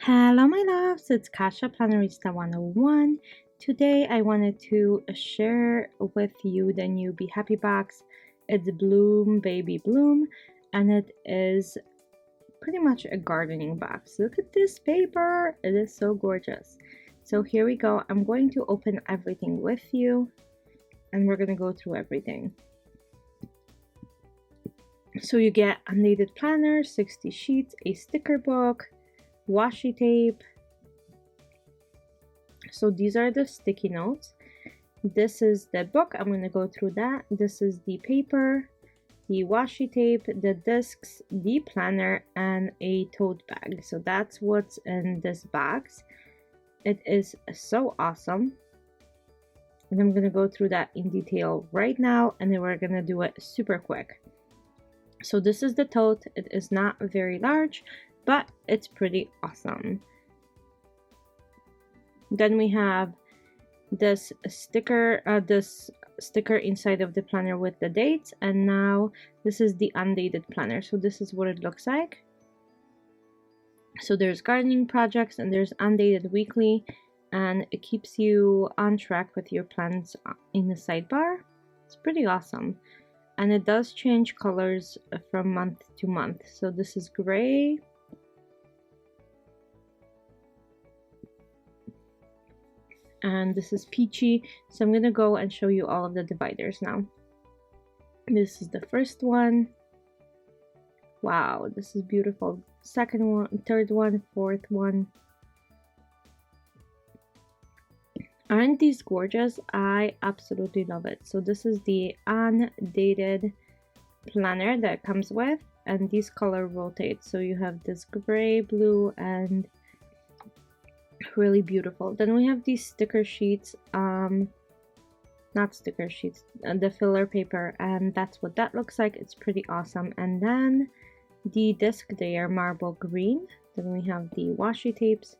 Hello my loves, it's Kasha Plannerista 101. Today I wanted to share with you the new Be Happy box. It's Bloom Baby Bloom and it is pretty much a gardening box. Look at this paper, it is so gorgeous. So here we go, I'm going to open everything with you and we're going to go through everything. So you get undated planner, 60 sheets, a sticker book, washi tape. So these are the sticky notes. This is the book, I'm going to go through that. This is the paper, the washi tape, the discs, the planner, and a tote bag. So that's what's in this box. It is so awesome. And I'm going to go through that in detail right now, and then we're going to do it super quick. So this is the tote. It is not very large, but it's pretty awesome. Then we have this sticker inside of the planner with the dates, and now this is the undated planner. So this is what it looks like. So there's gardening projects and there's undated weekly, and it keeps you on track with your plans in the sidebar. It's pretty awesome. And it does change colors from month to month. So this is gray. And this is peachy. So I'm gonna go and show you all of the dividers now. This is the first one. Wow, this is beautiful. Second one, third one, fourth one. Aren't these gorgeous? I absolutely love it. So this is the undated planner that comes with, and these color rotate. So you have this gray, blue, and really beautiful. Then we have these sticker sheets, not sticker sheets, the filler paper, and that's what that looks like. It's pretty awesome. And then the disc, they are marble green. Then we have the washi tapes.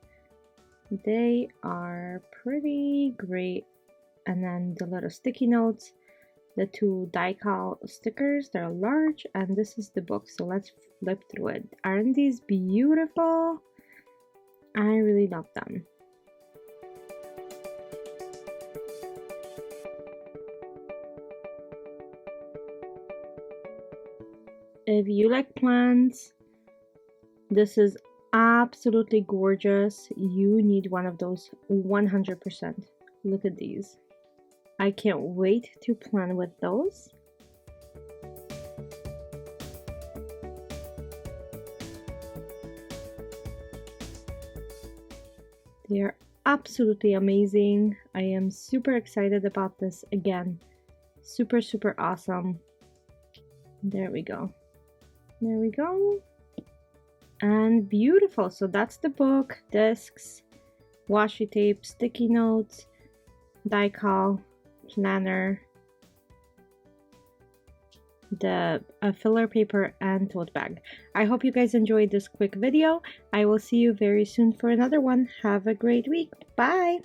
They are pretty great. And then the little sticky notes, the two die-cut stickers, they're large, and this is the book. So let's flip through it. Aren't these beautiful? I really love them. If you like plants, this is absolutely gorgeous. You need one of those 100%. Look at these. I can't wait to plant with those. They are absolutely amazing. I am super excited about this again. Super, super awesome. There we go. There we go. And beautiful. So that's the book, discs, washi tape, sticky notes, die-cut, planner, the filler paper, and tote bag. I hope you guys enjoyed this quick video. I will see you very soon for another one. Have a great week. Bye!